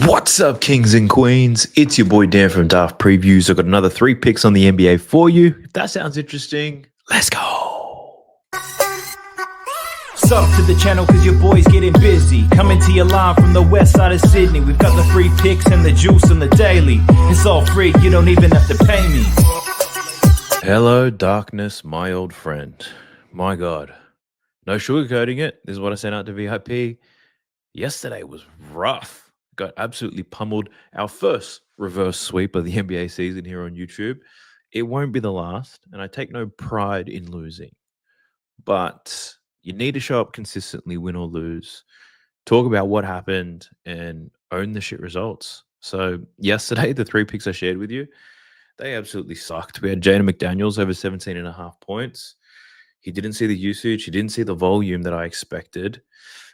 What's up, kings and queens? It's your boy Dan from Daft Previews. I've got another 3 picks on the NBA for you. If that sounds interesting, let's go. Sub to the channel cause your boy's getting busy. Coming to your line from the west side of Sydney. We've got the free picks and the juice on the daily. It's all free, you don't even have to pay me. Hello, darkness, my old friend. My God. No sugarcoating it. This is what I sent out to VIP. Yesterday was rough. Got absolutely pummeled. Our first reverse sweep of the NBA season here on YouTube. It won't be the last, and I take no pride in losing. But you need to show up consistently, win or lose. Talk about what happened and own the shit results. So yesterday, the 3 picks I shared with you, they absolutely sucked. We had Jaden McDaniels over 17.5 points. He didn't see the usage. He didn't see the volume that I expected.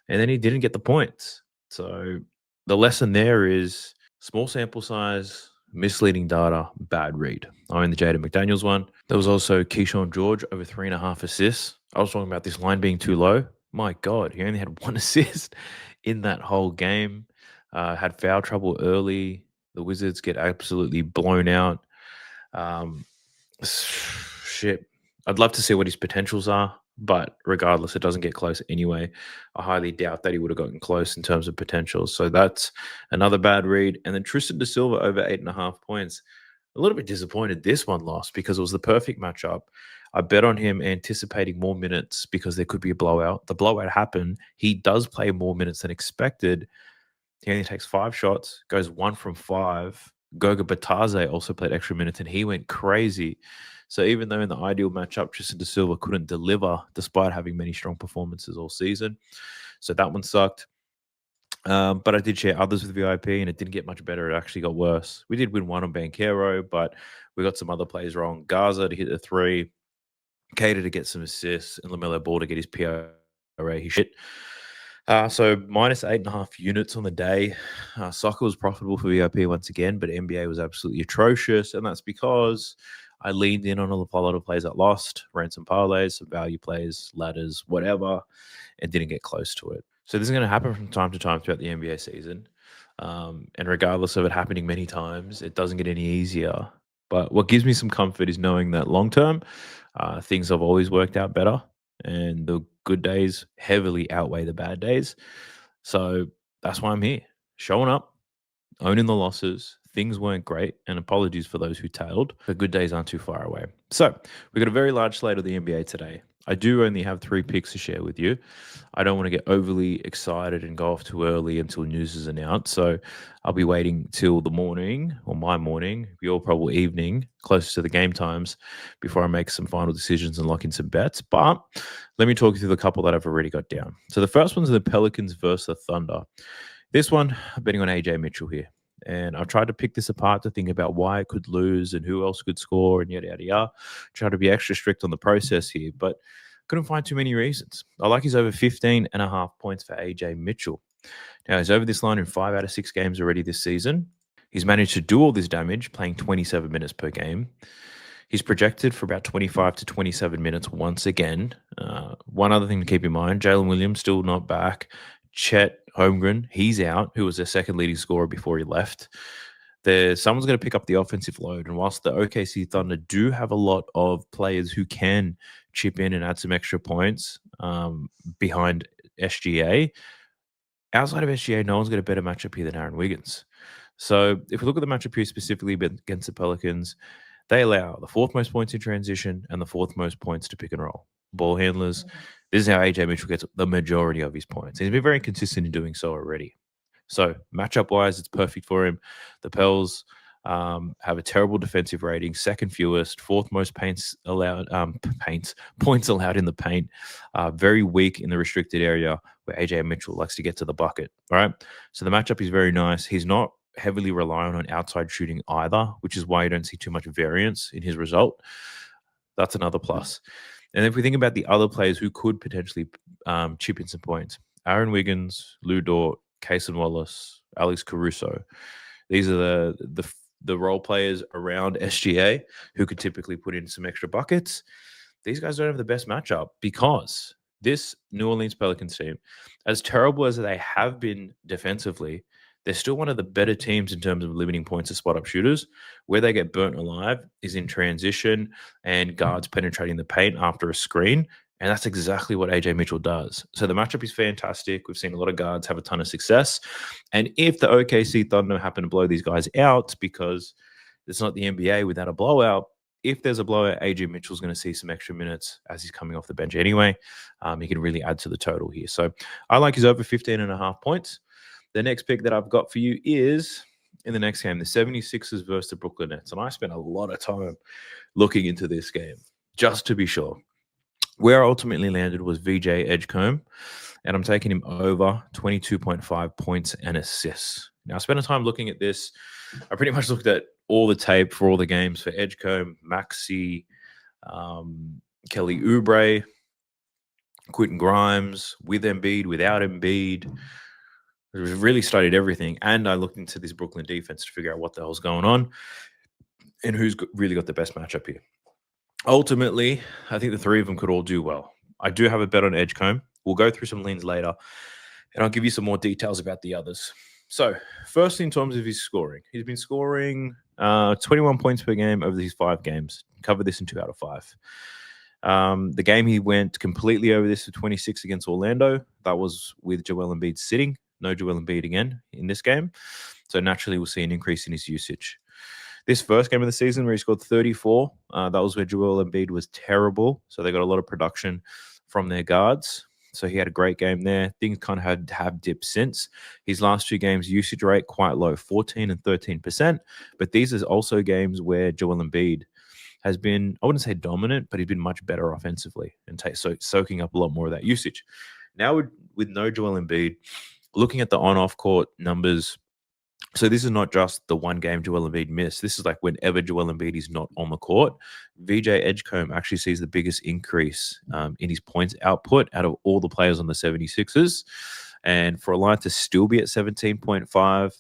And then he didn't get the points. So the lesson there is small sample size, misleading data, bad read. I own the Jaden McDaniels one. There was also Keyshawn George over 3.5 assists. I was talking about this line being too low. My God, he only had 1 assist in that whole game. Had foul trouble early. The Wizards get absolutely blown out. Shit. I'd love to see what his potentials are, but regardless, it doesn't get close anyway. I highly doubt that he would have gotten close in terms of potential. So that's another bad read. And then Tristan da Silva over 8.5 points. A little bit disappointed this one lost because it was the perfect matchup. I bet on him anticipating more minutes because there could be a blowout. The blowout happened. He does play more minutes than expected. He only takes 5 shots, goes 1 from 5. Goga Batadze also played extra minutes, and he went crazy. So even though in the ideal matchup, Tristan da Silva couldn't deliver despite having many strong performances all season. So that one sucked. But I did share others with VIP, and it didn't get much better. It actually got worse. We did win one on Banchero, but we got some other plays wrong. Gaza to hit the 3, Cater to get some assists, and LaMelo Ball to get his PRA. He shit. So minus 8.5 units on the day. Soccer was profitable for VIP once again, but NBA was absolutely atrocious. And that's because I leaned in on a lot of plays that lost, ran some parlays, some value plays, ladders, whatever, and didn't get close to it. So this is going to happen from time to time throughout the NBA season. And regardless of it happening many times, it doesn't get any easier. But what gives me some comfort is knowing that long term, things have always worked out better. And the good days heavily outweigh the bad days. So that's why I'm here, showing up, owning the losses. Things weren't great, and apologies for those who tailed. The good days aren't too far away. So we've got a very large slate of the NBA today. I do only have 3 picks to share with you. I don't want to get overly excited and go off too early until news is announced. So I'll be waiting till the morning, or my morning, your probably evening, closer to the game times, before I make some final decisions and lock in some bets. But let me talk you through the couple that I've already got down. So the first one's the Pelicans versus the Thunder. This one, I'm betting on AJ Mitchell here. And I've tried to pick this apart to think about why it could lose and who else could score and yada, yada, yada. Try to be extra strict on the process here, but couldn't find too many reasons. I like his over 15.5 points for AJ Mitchell. Now, he's over this line in 5 out of 6 games already this season. He's managed to do all this damage, playing 27 minutes per game. He's projected for about 25 to 27 minutes once again. One other thing to keep in mind, Jalen Williams still not back. Chet Holmgren, he's out, who was their second leading scorer before he left. Someone's going to pick up the offensive load. And whilst the OKC Thunder do have a lot of players who can chip in and add some extra points behind SGA, outside of SGA, no one's got a better matchup here than Aaron Wiggins. So if we look at the matchup here specifically against the Pelicans, they allow the 4th most points in transition and the 4th most points to pick and roll. Ball handlers. This is how AJ Mitchell gets the majority of his points. He's been very consistent in doing so already. So matchup-wise, it's perfect for him. The Pels have a terrible defensive rating, 2nd fewest, 4th most points allowed in the paint. Very weak in the restricted area where AJ Mitchell likes to get to the bucket. All right. So the matchup is very nice. He's not heavily reliant on outside shooting either, which is why you don't see too much variance in his result. That's another plus. And if we think about the other players who could potentially chip in some points, Aaron Wiggins, Lou Dort, Cason Wallace, Alex Caruso. These are the role players around SGA who could typically put in some extra buckets. These guys don't have the best matchup because this New Orleans Pelicans team, as terrible as they have been defensively, They're still one of the better teams in terms of limiting points to spot up shooters. Where they get burnt alive is in transition and guards penetrating the paint after a screen. And that's exactly what AJ Mitchell does. So the matchup is fantastic. We've seen a lot of guards have a ton of success. And if the OKC Thunder happen to blow these guys out, because it's not the NBA without a blowout, if there's a blowout, AJ Mitchell's going to see some extra minutes as he's coming off the bench anyway. He can really add to the total here. So I like his over 15.5 points. The next pick that I've got for you is in the next game, the 76ers versus the Brooklyn Nets. And I spent a lot of time looking into this game just to be sure. Where I ultimately landed was VJ Edgecombe, and I'm taking him over 22.5 points and assists. Now, I spent a time looking at this. I pretty much looked at all the tape for all the games for Edgecombe, Maxey, Kelly Oubre, Quentin Grimes, with Embiid, without Embiid. I really studied everything, and I looked into this Brooklyn defense to figure out what the hell's going on and who's really got the best matchup here. Ultimately, I think the three of them could all do well. I do have a bet on Edgecombe. We'll go through some leans later, and I'll give you some more details about the others. So, firstly, in terms of his scoring, he's been scoring 21 points per game over these 5 games. Covered this in 2 out of 5. The game he went completely over this for 26 against Orlando. That was with Joel Embiid sitting. No Joel Embiid again in this game. So naturally, we'll see an increase in his usage. This first game of the season where he scored 34, that was where Joel Embiid was terrible. So they got a lot of production from their guards. So he had a great game there. Things kind of have dipped since. His last 2 games, usage rate quite low, 14 and 13%. But these are also games where Joel Embiid has been, I wouldn't say dominant, but he's been much better offensively and soaking up a lot more of that usage. Now with no Joel Embiid, looking at the on-off court numbers, so this is not just the one game Joel Embiid missed. This is like whenever Joel Embiid is not on the court, VJ Edgecombe actually sees the biggest increase in his points output out of all the players on the 76ers. And for a line to still be at 17.5,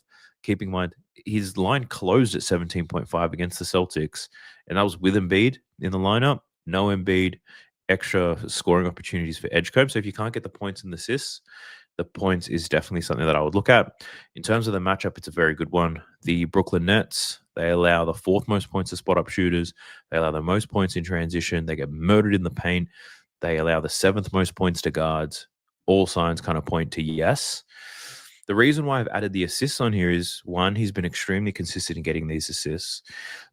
keeping in mind, his line closed at 17.5 against the Celtics, and that was with Embiid in the lineup. No Embiid, extra scoring opportunities for Edgecombe. So if you can't get the points and the assists, the points is definitely something that I would look at. In terms of the matchup, it's a very good one. The Brooklyn Nets, they allow the 4th most points to spot up shooters. They allow the most points in transition. They get murdered in the paint. They allow the 7th most points to guards. All signs kind of point to yes. The reason why I've added the assists on here is, one, he's been extremely consistent in getting these assists.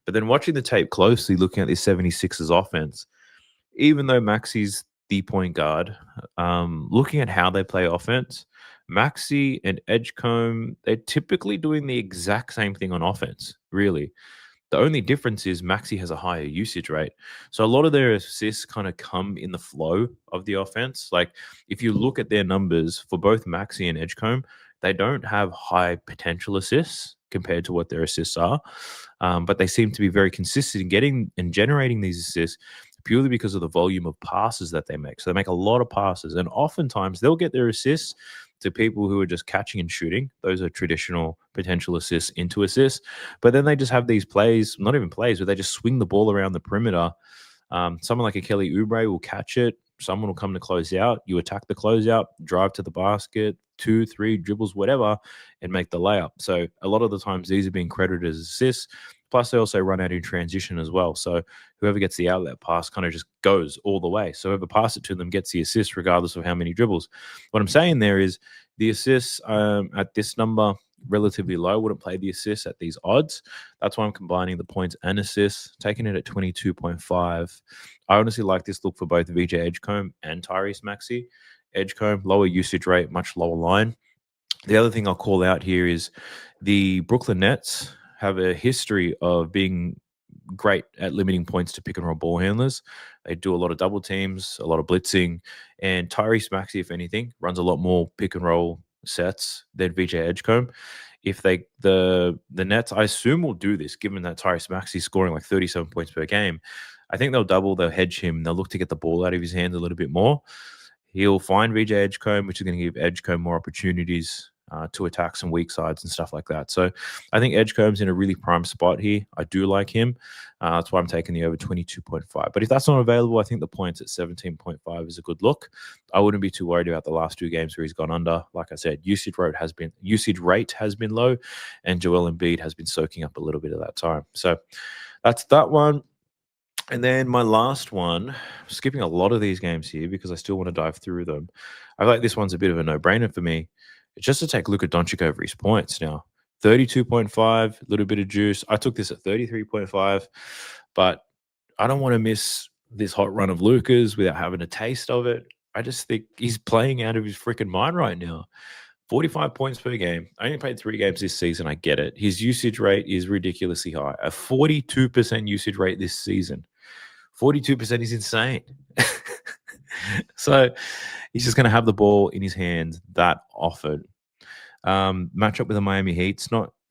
But then watching the tape closely, looking at this 76ers offense, even though Maxey's the point guard, looking at how they play offense, Maxey and Edgecombe, they're typically doing the exact same thing on offense, really. The only difference is Maxey has a higher usage rate. So a lot of their assists kind of come in the flow of the offense. Like if you look at their numbers for both Maxey and Edgecombe, they don't have high potential assists compared to what their assists are. But they seem to be very consistent in getting and generating these assists purely because of the volume of passes that they make. So they make a lot of passes, and oftentimes they'll get their assists to people who are just catching and shooting. Those are traditional potential assists into assists. But then they just have these plays, not even plays, but they just swing the ball around the perimeter. Someone like a Kelly Oubre will catch it. Someone will come to close out. You attack the closeout, drive to the basket, 2, 3 dribbles, whatever, and make the layup. So a lot of the times these are being credited as assists. Plus, they also run out in transition as well. So whoever gets the outlet pass kind of just goes all the way. So whoever passes it to them gets the assist regardless of how many dribbles. What I'm saying there is the assists at this number, relatively low. Wouldn't play the assists at these odds. That's why I'm combining the points and assists, taking it at 22.5. I honestly like this look for both VJ Edgecombe and Tyrese Maxey. Edgecombe, lower usage rate, much lower line. The other thing I'll call out here is the Brooklyn Nets have a history of being great at limiting points to pick and roll ball handlers. They do a lot of double teams, a lot of blitzing, and Tyrese Maxey, if anything, runs a lot more pick and roll sets than VJ Edgecombe. If the Nets, I assume, will do this, given that Tyrese Maxey scoring like 37 points per game. I think they'll hedge him. They'll look to get the ball out of his hands a little bit more. He'll find VJ Edgecombe, which is going to give Edgecombe more opportunities to attack some weak sides and stuff like that. So I think Edgecombe's in a really prime spot here. I do like him. That's why I'm taking the over 22.5. But if that's not available, I think the points at 17.5 is a good look. I wouldn't be too worried about the last 2 games where he's gone under. Like I said, usage rate has been low, and Joel Embiid has been soaking up a little bit of that time. So that's that one. And then my last one, skipping a lot of these games here because I still want to dive through them. I feel like this one's a bit of a no-brainer for me. It's just to take Luka Doncic over his points now. 32.5, a little bit of juice. I took this at 33.5, but I don't want to miss this hot run of Luka's without having a taste of it. I just think he's playing out of his freaking mind right now. 45 points per game. I only played 3 games this season. I get it. His usage rate is ridiculously high. A 42% usage rate this season. 42% is insane. So he's just going to have the ball in his hands that often. Matchup with the Miami Heat.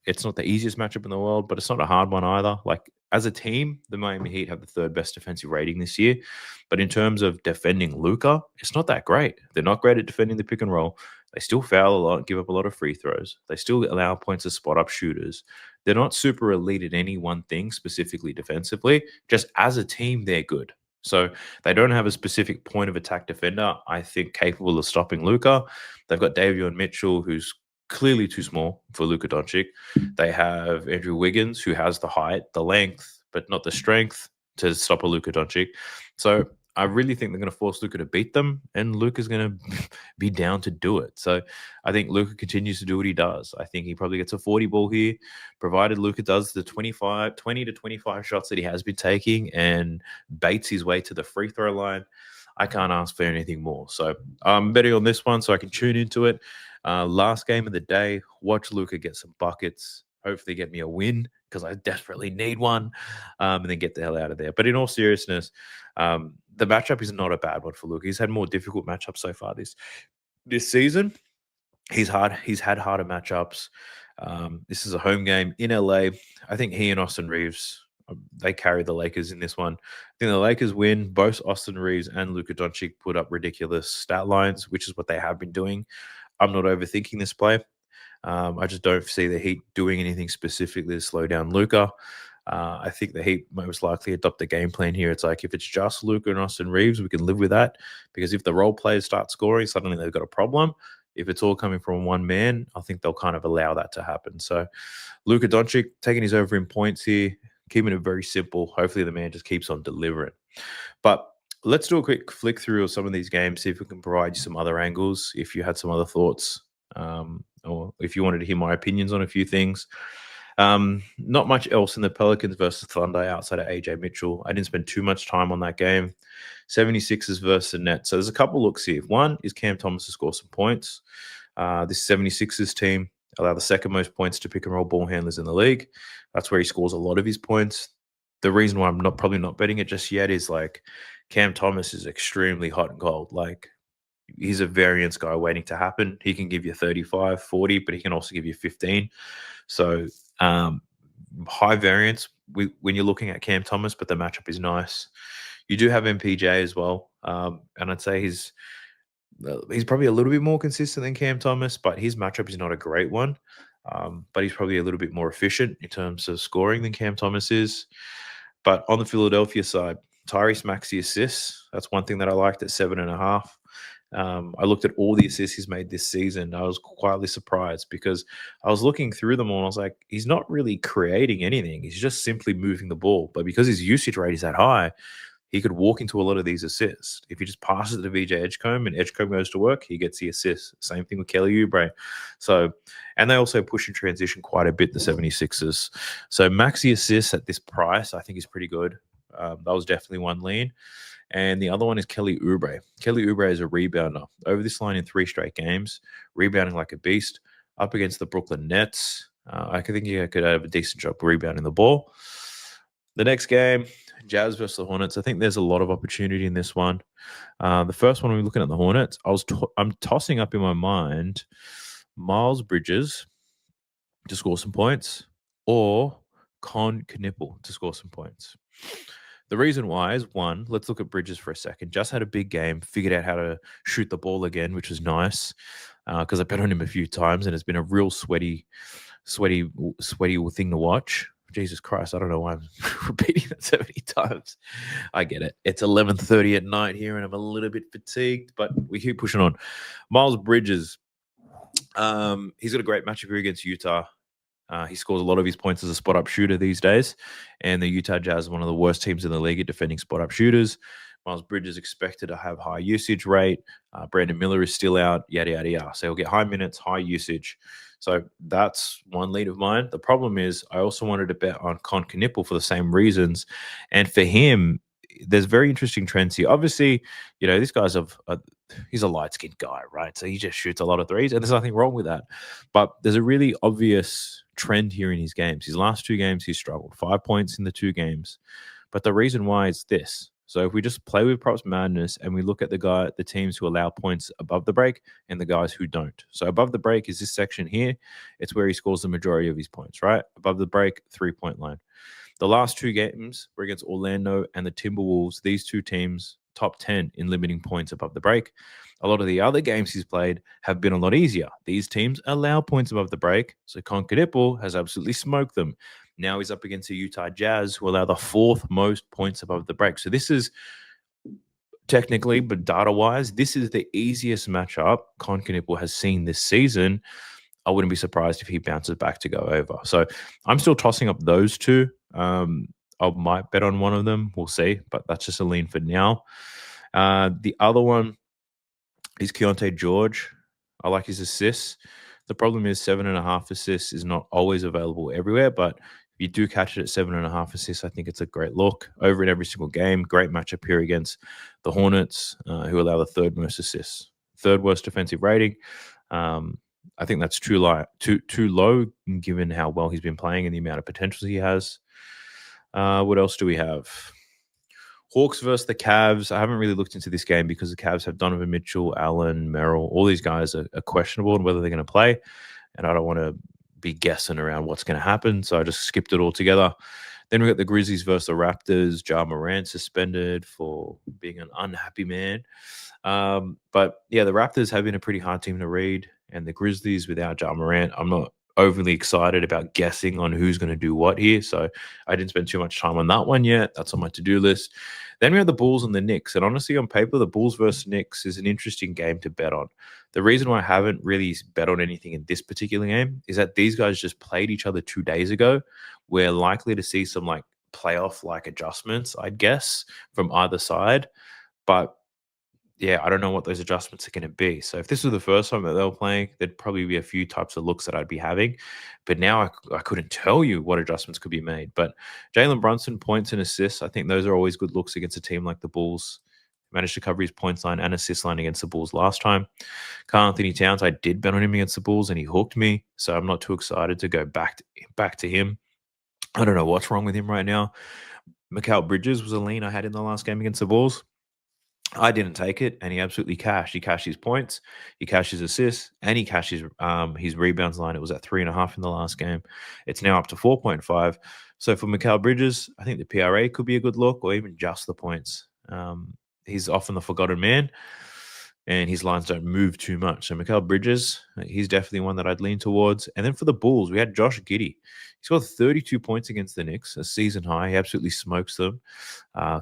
It's not the easiest matchup in the world, but it's not a hard one either. Like, as a team, the Miami Heat have the 3rd best defensive rating this year. But in terms of defending Luka, it's not that great. They're not great at defending the pick and roll. They still foul a lot, give up a lot of free throws. They still allow points to spot up shooters. They're not super elite at any one thing, specifically defensively. Just as a team, they're good. So they don't have a specific point of attack defender, I think, capable of stopping Luka. They've got Davion Mitchell, who's clearly too small for Luka Doncic. They have Andrew Wiggins, who has the height, the length, but not the strength to stop a Luka Doncic. So I really think they're going to force Luka to beat them, and Luka's going to be down to do it. So I think Luka continues to do what he does. I think he probably gets a 40 ball here, provided Luka does the 20 to 25 shots that he has been taking and baits his way to the free throw line. I can't ask for anything more. So I'm betting on this one so I can tune into it. Last game of the day, watch Luka get some buckets, hopefully get me a win because I desperately need one, and then get the hell out of there. But in all seriousness, the matchup is not a bad one for Luka. He's had more difficult matchups so far this season. He's had harder matchups. This is a home game in LA. I think he and Austin Reeves, they carry the Lakers in this one. I think the Lakers win. Both Austin Reeves and Luka Doncic put up ridiculous stat lines, which is what they have been doing. I'm not overthinking this play. I just don't see the Heat doing anything specifically to slow down Luka. I think the Heat most likely adopt the game plan here. It's like, if it's just Luka and Austin Reeves, we can live with that, because if the role players start scoring, suddenly they've got a problem. If it's all coming from one man, I think they'll kind of allow that to happen. So Luka Doncic taking his over in points here, keeping it very simple. Hopefully the man just keeps on delivering. But let's do a quick flick through of some of these games, see if we can provide you some other angles, if you had some other thoughts, or if you wanted to hear my opinions on a few things. Not much else in the Pelicans versus Thunder outside of AJ Mitchell. I didn't spend too much time on that game. 76ers versus the Nets. So there's a couple looks here. One is Cam Thomas to score some points. This 76ers team allow the 2nd most points to pick and roll ball handlers in the league. That's where he scores a lot of his points. The reason why I'm probably not betting it just yet is, like, Cam Thomas is extremely hot and cold. Like, he's a variance guy waiting to happen. He can give you 35, 40, but he can also give you 15. So high variance when you're looking at Cam Thomas, but the matchup is nice. You do have MPJ as well, and I'd say he's probably a little bit more consistent than Cam Thomas, but his matchup is not a great one. But he's probably a little bit more efficient in terms of scoring than Cam Thomas is. But on the Philadelphia side, Tyrese Maxey assists. That's one thing that I liked at 7.5. I looked at all the assists he's made this season. I was quietly surprised because I was looking through them all and I was like, he's not really creating anything. He's just simply moving the ball. But because his usage rate is that high, he could walk into a lot of these assists. If he just passes it to VJ Edgecombe and Edgecombe goes to work, he gets the assist. Same thing with Kelly Oubre. So, and they also push and transition quite a bit, the 76ers. So Maxi assists at this price, I think, is pretty good. That was definitely one lean. And the other one is Kelly Oubre. Kelly Oubre is a rebounder. Over this line in 3 straight games, rebounding like a beast. Up against the Brooklyn Nets, I think he could have a decent job rebounding the ball. The next game, Jazz versus the Hornets. I think there's a lot of opportunity in this one. The first one, we're looking at the Hornets. I'm tossing up in my mind Miles Bridges to score some points or Con Knipple to score some points. The reason why is, one, let's look at Bridges for a second. Just had a big game, figured out how to shoot the ball again, which was nice because I bet on him a few times, and it's been a real sweaty thing to watch. Jesus Christ, I don't know why I'm repeating that so many times. I get it. It's 11:30 at night here, and I'm a little bit fatigued, but we keep pushing on. Miles Bridges, he's got a great matchup here against Utah. He scores a lot of his points as a spot-up shooter these days, and the Utah Jazz are one of the worst teams in the league at defending spot-up shooters. Miles Bridges expected to have high usage rate. Brandon Miller is still out, yada, yada, yada. So he'll get high minutes, high usage. So that's one lead of mine. The problem is I also wanted to bet on Con Knipple for the same reasons. And for him, there's very interesting trends here. Obviously, this guy's he's a light-skinned guy, right? So he just shoots a lot of threes, and there's nothing wrong with that. But there's a really obvious trend here in his games. His last 2 games, he's struggled. 5 points in the 2 games. But the reason why is this. So if we just play with PropsMadness and we look at the teams who allow points above the break and the guys who don't. So above the break is this section here. It's where he scores the majority of his points, right? Above the break, 3-point line. The last 2 games were against Orlando and the Timberwolves. These 2 teams, top 10 in limiting points above the break. A lot of the other games he's played have been a lot easier. These teams allow points above the break, so Conqueripple has absolutely smoked them. Now he's up against the Utah Jazz, who allow the 4th most points above the break. So this is technically, but data-wise, this is the easiest matchup Conqueripple has seen this season. I wouldn't be surprised if he bounces back to go over. So I'm still tossing up those 2. I might bet on one of them. We'll see, but that's just a lean for now. The other one is Keontae George. I like his assists. The problem is 7.5 assists is not always available everywhere, but if you do catch it at 7.5 assists, I think it's a great look over in every single game. Great matchup here against the Hornets, who allow the 3rd most assists, 3rd worst defensive rating. I think that's too low given how well he's been playing and the amount of potential he has. What else do we have? Hawks versus the Cavs. I haven't really looked into this game because the Cavs have Donovan Mitchell, Allen, Merrill. All these guys are questionable on whether they're going to play, and I don't want to be guessing around what's going to happen, so I just skipped it all together. Then we got the Grizzlies versus the Raptors. Ja Morant suspended for being an unhappy man. But yeah, the Raptors have been a pretty hard team to read, and the Grizzlies without Ja Morant, I'm not overly excited about guessing on who's going to do what here. So I didn't spend too much time on that one yet. That's on my to-do list. Then we have the Bulls and the Knicks. And honestly, on paper, the Bulls versus Knicks is an interesting game to bet on. The reason why I haven't really bet on anything in this particular game is that these guys just played each other 2 days ago. We're likely to see some playoff adjustments, I'd guess, from either side. But yeah, I don't know what those adjustments are going to be. So if this was the first time that they were playing, there'd probably be a few types of looks that I'd be having. But now I couldn't tell you what adjustments could be made. But Jalen Brunson, points and assists, I think those are always good looks against a team like the Bulls. Managed to cover his points line and assist line against the Bulls last time. Karl Anthony Towns, I did bet on him against the Bulls and he hooked me. So I'm not too excited to go back to him. I don't know what's wrong with him right now. Mikal Bridges was a lean I had in the last game against the Bulls. I didn't take it, and he absolutely cashed. He cashed his points, he cashed his assists, and he cashed his rebounds line. It was at 3.5 in the last game. It's now up to 4.5. So for Mikal Bridges, I think the PRA could be a good look, or even just the points. He's often the forgotten man, and his lines don't move too much. So Mikal Bridges, he's definitely one that I'd lean towards. And then for the Bulls, we had Josh Giddey. He scored 32 points against the Knicks, a season high. He absolutely smokes them,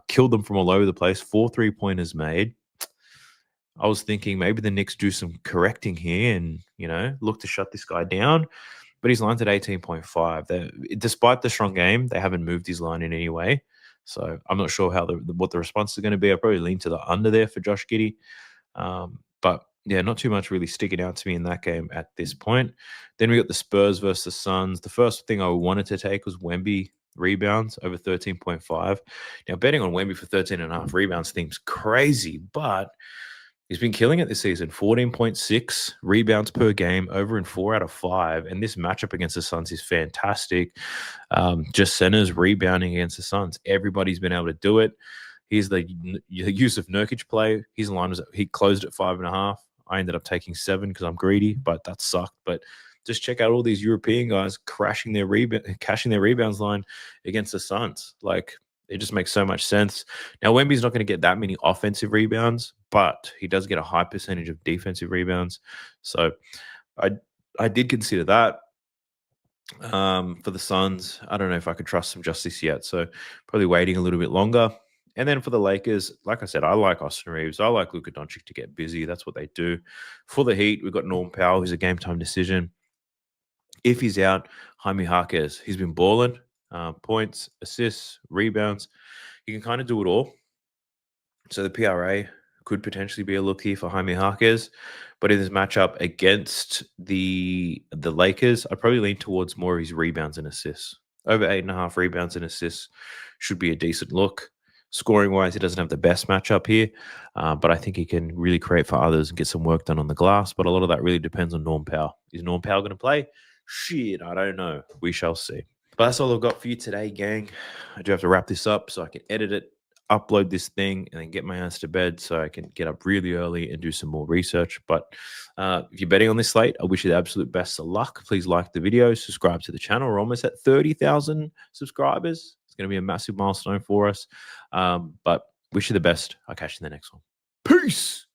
killed them from all over the place. 4 3-pointers made. I was thinking maybe the Knicks do some correcting here and, look to shut this guy down. But his line's at 18.5. Despite the strong game, they haven't moved his line in any way. So I'm not sure what the response is going to be. I'll probably lean to the under there for Josh Giddey. But yeah, not too much really sticking out to me in that game at this point. Then we got the Spurs versus the Suns. The first thing I wanted to take was Wemby rebounds over 13.5. Now, betting on Wemby for 13.5 rebounds seems crazy, but he's been killing it this season. 14.6 rebounds per game, over in 4 out of 5. And this matchup against the Suns is fantastic. Just centers rebounding against the Suns. Everybody's been able to do it. Here's the use of Nurkic play. His line he closed at 5.5. I ended up taking 7 because I'm greedy, but that sucked. But just check out all these European guys cashing their rebounds line against the Suns. It just makes so much sense. Now, Wemby's not going to get that many offensive rebounds, but he does get a high percentage of defensive rebounds. So I did consider that. For the Suns, I don't know if I could trust some justice yet. So probably waiting a little bit longer. And then for the Lakers, like I said, I like Austin Reeves. I like Luka Doncic to get busy. That's what they do. For the Heat, we've got Norm Powell, who's a game time decision. If he's out, Jaime Jaquez, he's been balling. Points, assists, rebounds. He can kind of do it all. So the PRA could potentially be a look here for Jaime Jaquez. But in this matchup against the Lakers, I'd probably lean towards more of his rebounds and assists. Over 8.5 rebounds and assists should be a decent look. Scoring-wise, he doesn't have the best matchup here, but I think he can really create for others and get some work done on the glass. But a lot of that really depends on Norm Powell. Is Norm Powell going to play? Shit, I don't know. We shall see. But that's all I've got for you today, gang. I do have to wrap this up so I can edit it, upload this thing, and then get my ass to bed so I can get up really early and do some more research. But if you're betting on this slate, I wish you the absolute best of luck. Please like the video, subscribe to the channel. We're almost at 30,000 subscribers. It's going to be a massive milestone for us. But wish you the best. I'll catch you in the next one. Peace.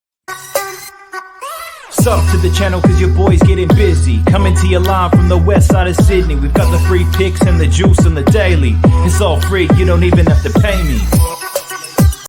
Sub to the channel cause your boy's getting busy. Coming to your line from the west side of Sydney. We've got the free picks and the juice on the daily. It's all free, you don't even have to pay me.